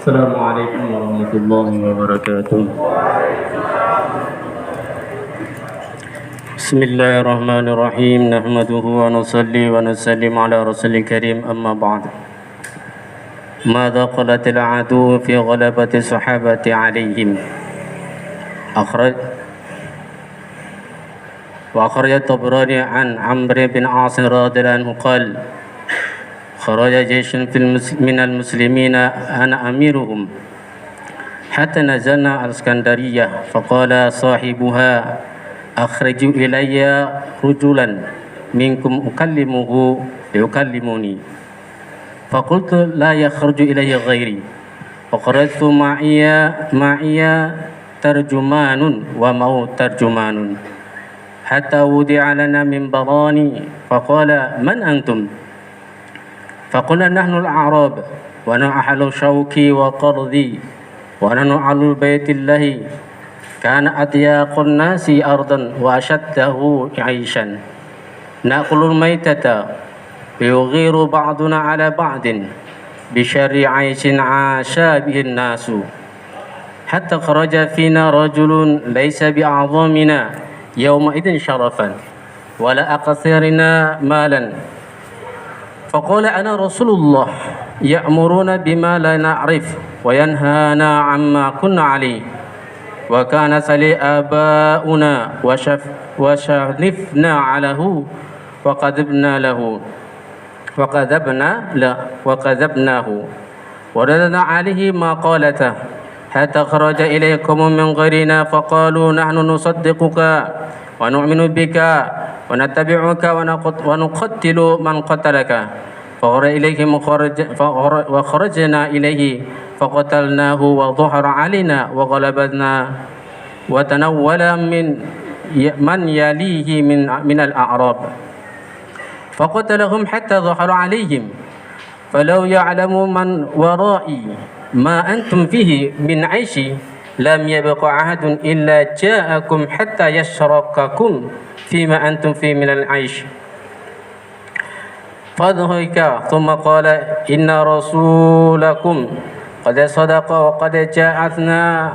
Assalamualaikum warahmatullahi wabarakatuh. Bismillahirrahmanirrahim. Nahmaduhu wa nusalli wa nusallim ala rasulil karim, amma ba'd. Madza qalatil adu fi ghalabati sahabati alaihim. Akhraj Tabrani an Amr bin As radhiyallahu anhu qala خرج جيش من المسلمين أنا أميرهم حتى نزلنا الإسكندرية فقال صاحبها أخرجوا إلي رجلا منكم أكلمه ليكلمني فقلت لا يخرج إلي غيري فخرجت معي ترجمان ومعه ترجمان حتى وضع لنا منبران فقال من أنتم فقلنا نحن الأعراب ونحن أهل شوكي وقرضي ونحن أهل بيت الله كان أضياق الناس أرضا وأشده عيشا نأكل الميتة ويغير بعضنا على بعض بشر عيش عاش به الناس حتى خرج فينا رجل ليس بأعظمنا يومئذ شرفا ولا أقصرنا مالا فقال أنا رسول الله يأمرون بما لا نعرف وينهانا عما كنا عليه وكان سلي آباؤنا وشرفنا عليه وكذبناه وردنا عليه ما قالته حتى خرج إليكم من غيرنا فقالوا نحن نصدقك ونؤمن بك ونتبعك ونقتل من قتلك وخرجنا إليه فقتلناه وظهر علينا وغلبنا وتنول من يليه من الأعراب فقتلهم حتى ظهر عليهم فلو يعلم من ورائي ما أنتم فيه من عيش لم يبق أحد إلا جاءكم حتى يشرككم فيما أنتم فيه من العيش فضحك ثم قال إن رسولكم قد صدق وقد جاءتنا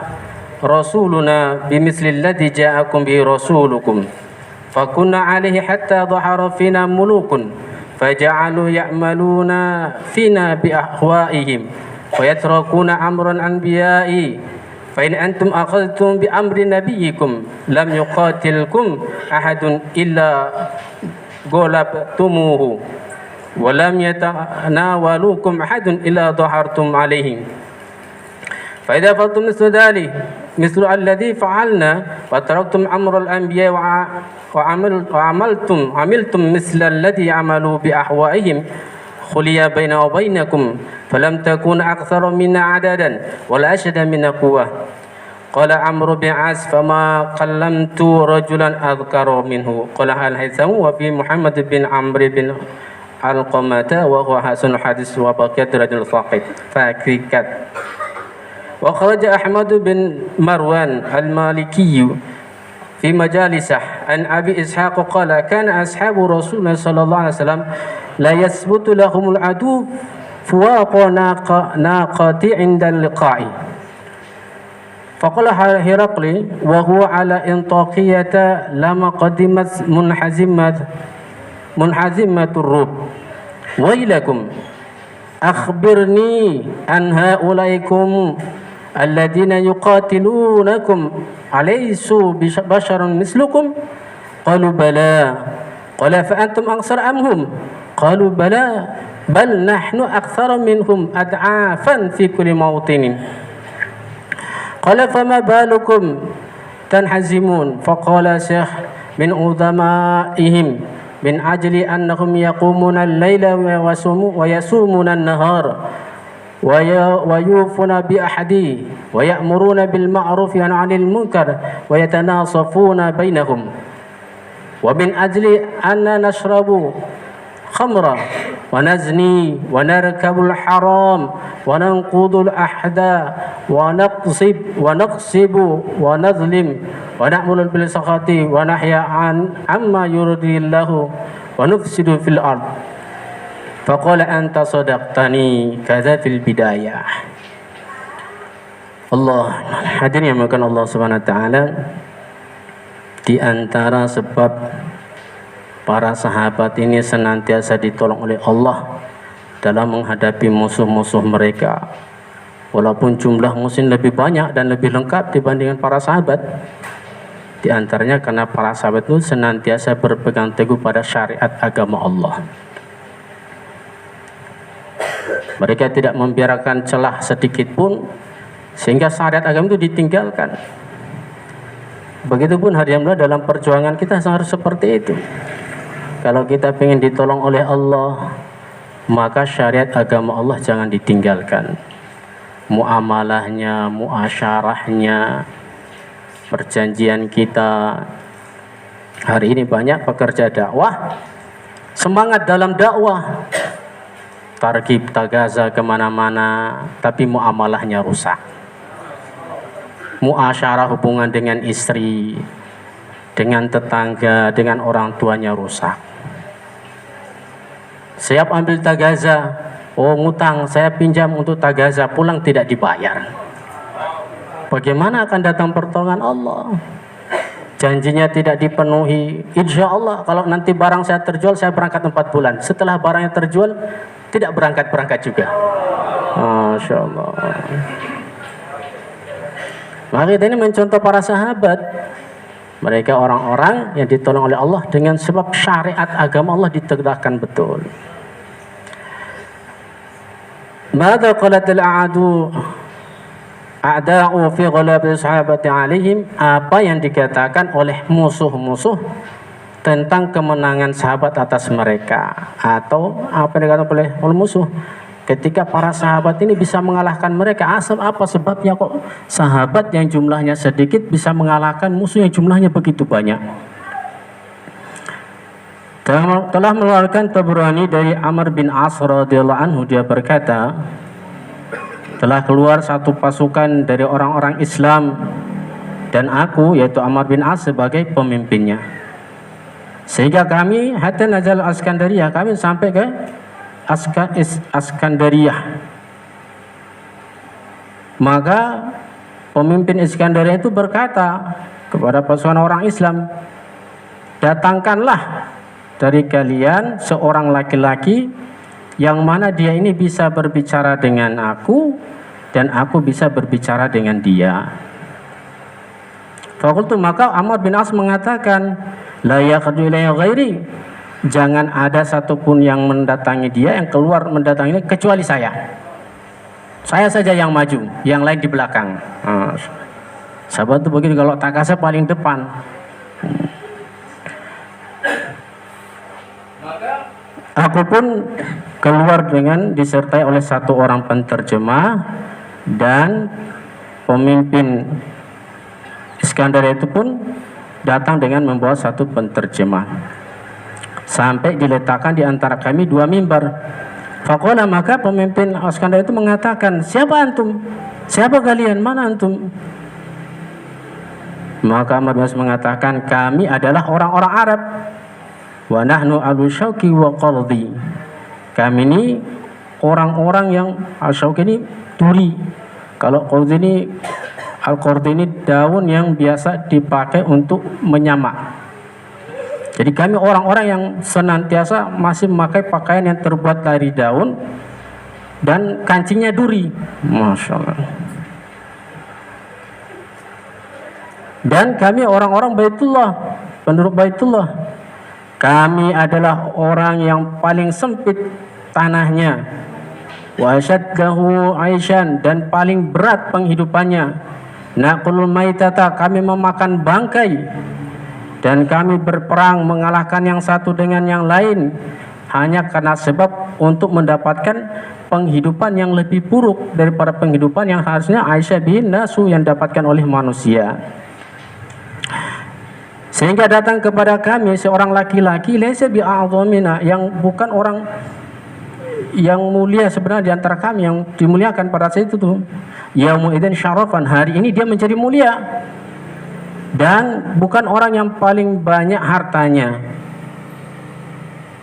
رسولنا بمثل الذي جاءكم به رسولكم فكنا عليه حتى ظهر فينا ملوك فجعلوا يعملون فينا بأهوائهم ويتركون أمر الأنبياء فإن أنتم أخذتم بأمر نبيكم لم يقاتلكم أحد إلا غلبتموه ولم يتناولوكم أحد إلا ظهرتم عليهم فإذا فعلتم مثل ذلك مثل الذي فعلنا وتركتم أمر الأنبياء وعملتم مثل الذي عملوا بأهوائهم خلي بيننا وبينكم فلم تكن أكثر منا عددا ولا أشد منا قوة قال عمرو بن عاص فما كلمت رجلا أذكر منه قال الهيثم وفي محمد بن عمرو بن علقمة وهو حسن الحديث وبقية رجل فاكركت وخرج أحمد بن مروان المالكي في مجالسه عن أبي إسحاق قال كان أصحاب رسول الله صلى الله عليه وسلم لا يثبت لهم العدو فواق ناقة عند اللقاء فقال هرقل وهو على انطاكية لما قدمت منحزمة الروم ويلكم أخبرني عن هؤلاءكم الذين يقاتلونكم أليسوا بشر مثلكم قالوا بلى قال فأنتم أكثر أم هم قالوا بلى بل نحن أكثر منهم أضعافا في كل موطن قال فما بالكم تنحزمون فقال شيخ من عظمائهم من أجل أنهم يقومون الليل ويصومون النهار ويوفون بأحدي ويأمرون بالمعروف وينهون عن المنكر ويتناصفون بينهم ومن أجل أن نشرب خمرا ونزني ونركب الحرام وننقض الأحد ونقصب ونظلم ونأمر بالسخط ونحيا عما يرضي الله ونفسد في الأرض فقال أنت صدقتني كذا في البداية Allah, hadirin yang dimuliakan Allah Subhanahu wa taala, di antara sebab para sahabat ini senantiasa ditolong oleh Allah dalam menghadapi musuh-musuh mereka. Walaupun jumlah musuh lebih banyak dan lebih lengkap dibandingkan para sahabat, di antaranya karena para sahabat itu senantiasa berpegang teguh pada syariat agama Allah. Mereka tidak membiarkan celah sedikit pun sehingga syariat agama itu ditinggalkan. Begitupun hadirin dalam perjuangan kita harus seperti itu. Kalau kita ingin ditolong oleh Allah, maka syariat agama Allah jangan ditinggalkan. Muamalahnya, muasyarahnya, perjanjian kita. Hari ini banyak pekerja dakwah semangat dalam dakwah, targhib tagaza kemana-mana, tapi muamalahnya rusak. Muasyarah hubungan dengan istri, dengan tetangga, dengan orang tuanya rusak. Siap ambil tagaza, oh ngutang, saya pinjam untuk tagaza, pulang tidak dibayar. Bagaimana akan datang pertolongan Allah? Janjinya tidak dipenuhi. Insya Allah kalau nanti barang saya terjual, saya berangkat 4 bulan. Setelah barangnya terjual, tidak berangkat juga. Masya Allah. Maka ini mencontoh para sahabat. Mereka orang-orang yang ditolong oleh Allah dengan sebab syariat agama Allah ditegakkan betul. Mada qalatil a'da'u fi ghalabi sahabati alaihim, apa yang dikatakan oleh musuh-musuh tentang kemenangan sahabat atas mereka, atau apa yang dikatakan oleh musuh ketika para sahabat ini bisa mengalahkan mereka. Apa sebabnya kok sahabat yang jumlahnya sedikit bisa mengalahkan musuh yang jumlahnya begitu banyak? Telah mengeluarkan Tabrani dari Amr bin As radhiyallahu anhu, dia berkata, telah keluar satu pasukan dari orang-orang Islam dan aku, yaitu Amr bin As, sebagai pemimpinnya. Sehingga kami hatta nazal Askandariyah, kami sampai ke Askandariyah. Maka pemimpin Iskandaria itu berkata kepada pasukan orang Islam, datangkanlah dari kalian seorang laki-laki yang mana dia ini bisa berbicara dengan aku dan aku bisa berbicara dengan dia. Fakultu, maka Amr bin As mengatakan, la yaqdu ilayya ghairi, jangan ada satupun yang mendatangi dia, yang keluar mendatangi dia, kecuali saya. Saya saja yang maju, yang lain di belakang. Sahabat itu begitu, kalau takasa paling depan. Aku pun keluar dengan disertai oleh satu orang penterjemah, dan pemimpin Iskandar itu pun datang dengan membawa satu penterjemah. Sampai diletakkan di antara kami 2 mimbar. Faqala, maka pemimpin Iskandar itu mengatakan, siapa antum? Siapa kalian? Mana antum? Maka Amr bin As mengatakan, kami adalah orang-orang Arab. Wa nahnu alu syauki wa qaldi. Kami ini orang-orang yang al-syauki ini duri. Kalau qaldi ini, al-qaldi ini daun yang biasa dipakai untuk menyamak. Jadi kami orang-orang yang senantiasa masih memakai pakaian yang terbuat dari daun dan kancingnya duri. Masya Allah. Dan kami orang-orang Baitullah, penduduk Baitullah. Kami adalah orang yang paling sempit tanahnya, wa asyaddahu aisyan, dan paling berat penghidupannya. Naqulul maitata, kami memakan bangkai, dan kami berperang mengalahkan yang satu dengan yang lain hanya karena sebab untuk mendapatkan penghidupan yang lebih buruk daripada penghidupan yang harusnya Aisyah bin Nasu yang dapatkan oleh manusia. Sehingga datang kepada kami seorang laki-laki laysa bi'azamina, yang bukan orang yang mulia sebenarnya di antara kami, yang dimuliakan pada saat itu tuh. Yaumu idzin syarafan, hari ini dia menjadi mulia. Dan bukan orang yang paling banyak hartanya.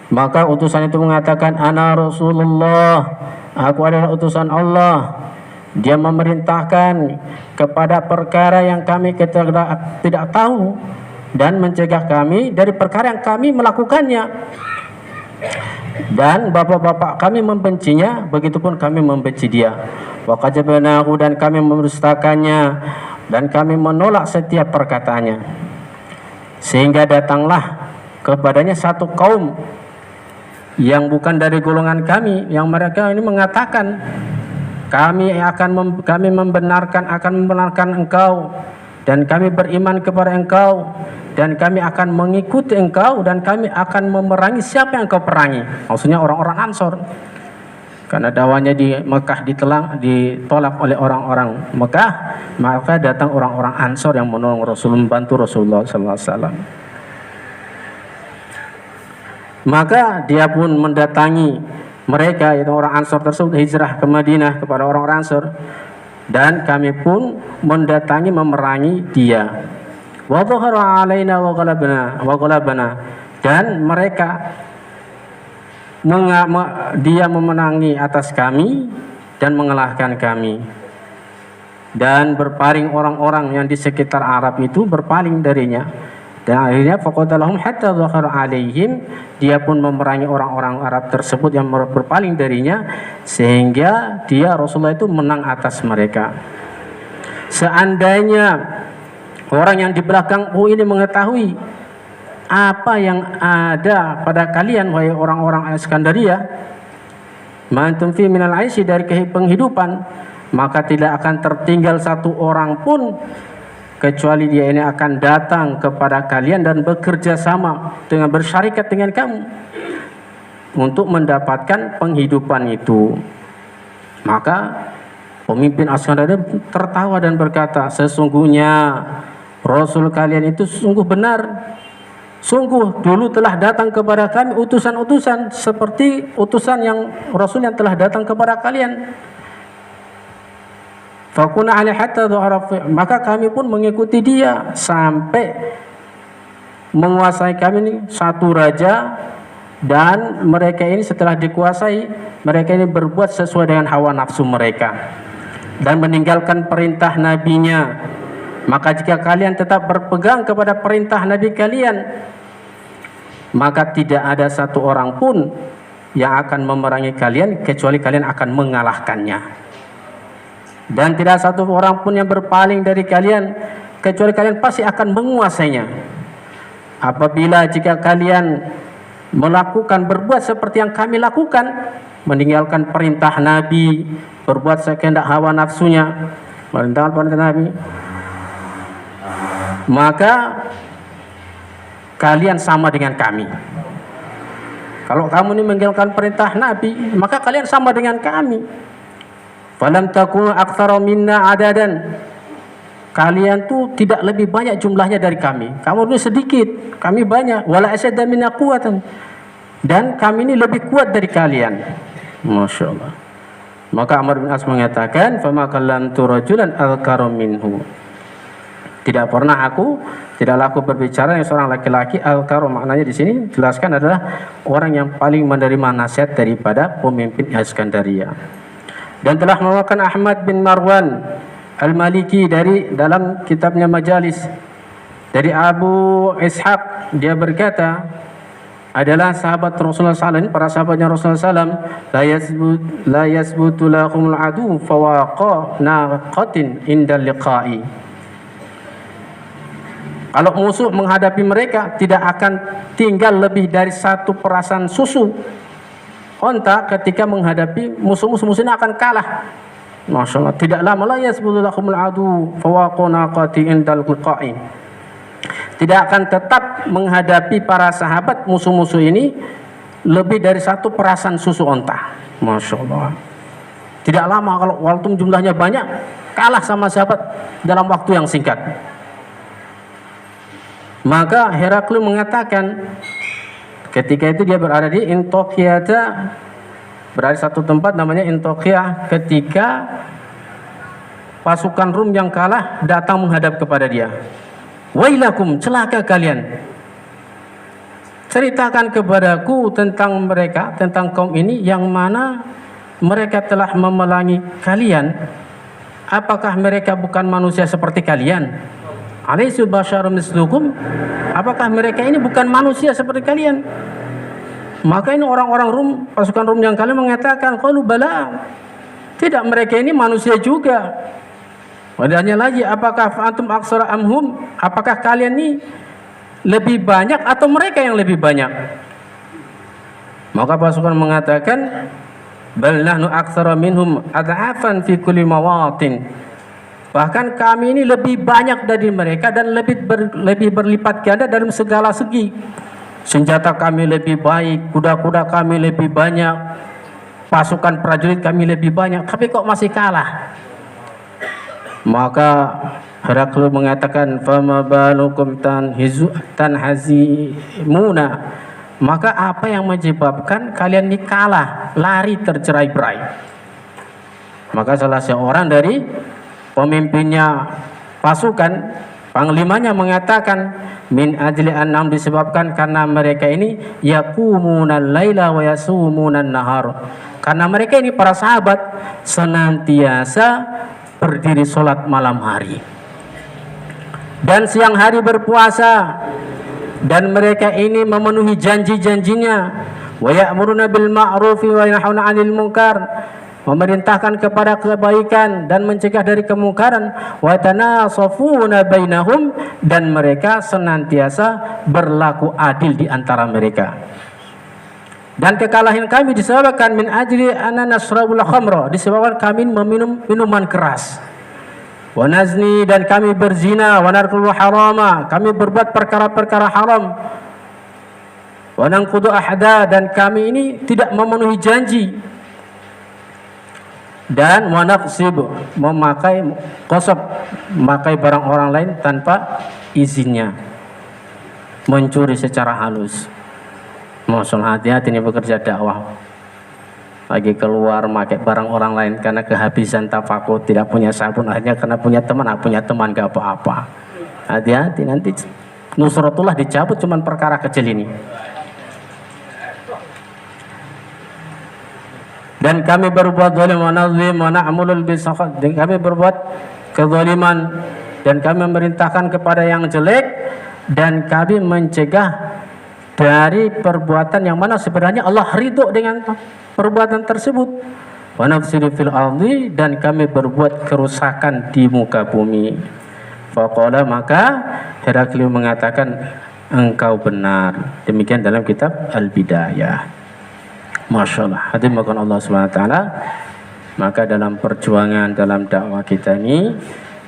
Maka utusan itu mengatakan, ana Rasulullah, aku adalah utusan Allah. Dia memerintahkan kepada perkara yang kami tidak tahu dan mencegah kami dari perkara yang kami melakukannya. Dan bapak-bapak kami membencinya, begitupun kami membenci dia. Wa qadzabnahu, dan kami mendustakannya, dan kami menolak setiap perkataannya. Sehingga datanglah kepadanya satu kaum yang bukan dari golongan kami, yang mereka ini mengatakan, kami membenarkan engkau, dan kami beriman kepada engkau, dan kami akan mengikuti engkau, dan kami akan memerangi siapa yang engkau perangi. Maksudnya orang-orang Ansor, karena dakwahnya di Mekah ditolak oleh orang-orang Mekah, maka datang orang-orang Ansor yang menolong Rasul, membantu Rasulullah SAW. Maka dia pun mendatangi mereka, yaitu orang Ansor tersebut, hijrah ke Madinah kepada orang-orang Ansor, dan kami pun mendatangi, memerangi dia. Wa dhahara alaina wa ghalabana, dan mereka dia memenangi atas kami dan mengalahkan kami. Dan berpaling orang-orang yang di sekitar Arab itu berpaling darinya. Dan akhirnya faqatalahum hatta dhahara alaihim, dia pun memerangi orang-orang Arab tersebut yang berpaling darinya, sehingga dia Rasulullah itu menang atas mereka. Seandainya orang yang di belakang ini mengetahui apa yang ada pada kalian, wahai orang-orang Iskandaria, ma antum fi minal aishi, dari penghidupan, maka tidak akan tertinggal satu orang pun kecuali dia ini akan datang kepada kalian dan bekerja sama dengan bersyarikat dengan kamu untuk mendapatkan penghidupan itu. Maka pemimpin Askandaria tertawa dan berkata, sesungguhnya Rasul kalian itu sungguh benar. Sungguh dulu telah datang kepada kami utusan-utusan seperti utusan yang Rasul yang telah datang kepada kalian. Fakuna alaihi hatta dhahara, maka kami pun mengikuti dia sampai menguasai kami ini satu raja, dan mereka ini setelah dikuasai, mereka ini berbuat sesuai dengan hawa nafsu mereka dan meninggalkan perintah nabinya. Maka jika kalian tetap berpegang kepada perintah nabi kalian, maka tidak ada satu orang pun yang akan memerangi kalian kecuali kalian akan mengalahkannya. Dan tidak satu orang pun yang berpaling dari kalian kecuali kalian pasti akan menguasainya. Apabila jika kalian berbuat seperti yang kami lakukan, meninggalkan perintah Nabi, berbuat sekehendak hawa nafsunya, meninggalkan perintah Nabi, maka kalian sama dengan kami. Kalau kamu ini meninggalkan perintah Nabi, maka kalian sama dengan kami. Falam takunu aktsara minna adadan, kalian tuh tidak lebih banyak jumlahnya dari kami. Kamu ini sedikit, kami banyak. Wala asyadda minna quwwatan, dan kami ini lebih kuat dari kalian. Masya Allah. Maka Amr bin As mengatakan, fama kallamtu rajulan alkaram minhu, tidaklah aku berbicara yang seorang laki-laki. Alkaram maknanya di sini jelaskan adalah orang yang paling menerima nasihat daripada pemimpin Iskandaria. Dan telah melakukan Ahmad bin Marwan Al-Maliki dalam kitabnya Majalis dari Abu Ishaq, dia berkata, adalah sahabat Rasulullah SAW, para sahabatnya Rasulullah SAW, la yasbutu lahumul adu fawaqa naqatin indal liqa'i. Kalau musuh menghadapi mereka, tidak akan tinggal lebih dari satu perasan susu onta ketika menghadapi musuh-musuh ini akan kalah. Masya Allah. Tidak lama la yasbutu lahumul adu fawaqa naqatin indal liqa'i. Tidak akan tetap menghadapi para sahabat musuh-musuh ini lebih dari satu perasan susu onta. Masya Allah. Tidak lama, kalau walaupun jumlahnya banyak, kalah sama sahabat dalam waktu yang singkat. Maka Heraklius mengatakan, ketika itu dia berada di Antokia, berada di satu tempat namanya Antokia, ketika pasukan Rum yang kalah datang menghadap kepada dia. Wailakum, celaka kalian. Ceritakan kepadaku tentang mereka, tentang kaum ini yang mana mereka telah memelangi kalian apakah mereka bukan manusia seperti kalian? Alaysu basyarum mislukum? Apakah mereka ini bukan manusia seperti kalian? Maka ini orang-orang Rum, pasukan Rum yang kalian mengatakan, qalu bala. Tidak, mereka ini manusia juga. Padahal lagi, apakah antum aksara amhum? Apakah kalian ini lebih banyak atau mereka yang lebih banyak? Maka pasukan mengatakan, bal nahnu aktsara minhum adhafan fi kulli mawatin. Bahkan kami ini lebih banyak dari mereka dan lebih berlipat ganda dalam segala segi. Senjata kami lebih baik, kuda-kuda kami lebih banyak, pasukan prajurit kami lebih banyak, tapi kok masih kalah? Maka Heraklius mengatakan, fama balukum tanhazimuna. Maka apa yang menyebabkan kalian ini kalah, lari tercerai-berai? Maka salah seorang dari pemimpinnya pasukan, panglimanya mengatakan, min ajli annam, disebabkan karena mereka ini yaqumunal laila wa yasumunan nahar. Karena mereka ini para sahabat senantiasa berdiri sholat malam hari dan siang hari berpuasa, dan mereka ini memenuhi janji-janjinya, wa ya'muruna bil ma'rufi wa yanhauna 'anil munkar, memerintahkan kepada kebaikan dan mencegah dari kemungkaran, wa tanasafuna bainahum, dan mereka senantiasa berlaku adil di antara mereka. Dan kekalahan kami disebabkan min ajli anna nasrabul khamra, disebabkan kami meminum minuman keras, wa nazni, dan kami berzina, wa narkul harama, kami berbuat perkara-perkara haram, wa nanqudu ahda, dan kami ini tidak memenuhi janji, dan wa naqsib, memakai qasab, memakai barang orang lain tanpa izinnya, mencuri secara halus. Mohon hati-hati ini bekerja dakwah, lagi keluar pakai barang orang lain karena kehabisan tafakut, tidak punya sabun, akhirnya karena punya teman gak apa-apa. Hati-hati, nanti nusratullah dicabut cuman perkara kecil ini. Dan kami berbuat zalim wa nazlim wa na'mulul bisakhat, dan kami berbuat kezaliman dan kami memerintahkan kepada yang jelek, dan kami mencegah dari perbuatan yang mana sebenarnya Allah ridho dengan perbuatan tersebut. Wa nafsidu fil ardi, dan kami berbuat kerusakan di muka bumi. Faqala, maka Heraklius mengatakan, engkau benar. Demikian dalam kitab Al-Bidayah. Masya Allah, hadirin makan Allah SWT. Maka dalam perjuangan, dalam dakwah kita ini,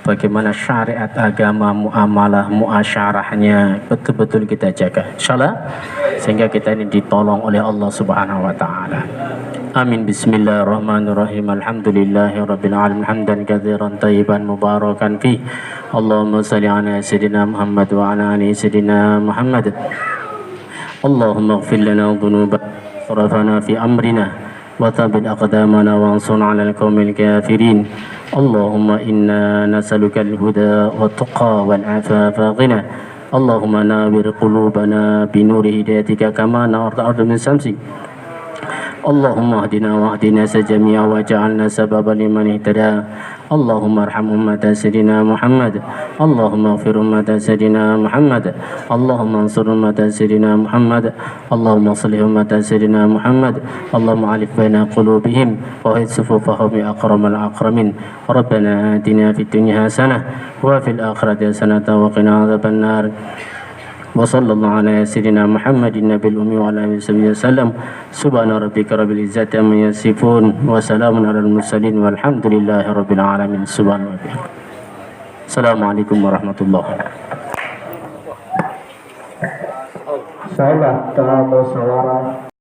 bagaimana syariat agama, muamalah, muasyarahnya betul-betul kita jaga, insyaallah, sehingga kita ini ditolong oleh Allah Subhanahu wa taala. Amin. Bismillahirrahmanirrahim. Alhamdulillahirabbil alamin, hamdan katsiran thayyiban mubarakan fi. Allahumma shalli ala sayidina Muhammad wa ala ali sayidina Muhammad. Allahumma ighfir lana dhunubana wa fi amrina wa thabbit aqdamana wa ansurna 'alal qaumil kafirin. Allahumma inna nas'aluka al-huda wa tuqa wal afafa ghina. Allahumma nawwir qulubana bi nuri hidayatika kama nawwarta ardu min samsi. Allahumma hdina wa hdina sajami'a wa ja'alna sababan liman ihtada. Allahumma arham ummata sayyidina Muhammad. Allahumma ighfir ummata sayyidina Muhammad. Allahumma ansur ummata sayyidina Muhammad. Allahumma aslih ummata sayyidina Muhammad. Allahumma alif baina qulubihim wa hid sufufahum ya akramal akramin. Rabbana atina fid dunya hasanah wa fil akhirati hasanah wa qina adzaban nar. Wa sallallahu ala sayyidina Muhammadin nabiyil ummi wa ala alihi wasallam. Subhana rabbika rabbil izzati amma yasifun wa salamun alal mursalin walhamdulillahi rabbil alamin. Subhanallahi. Assalamualaikum warahmatullahi wabarakatuh. Sahabat musyawarah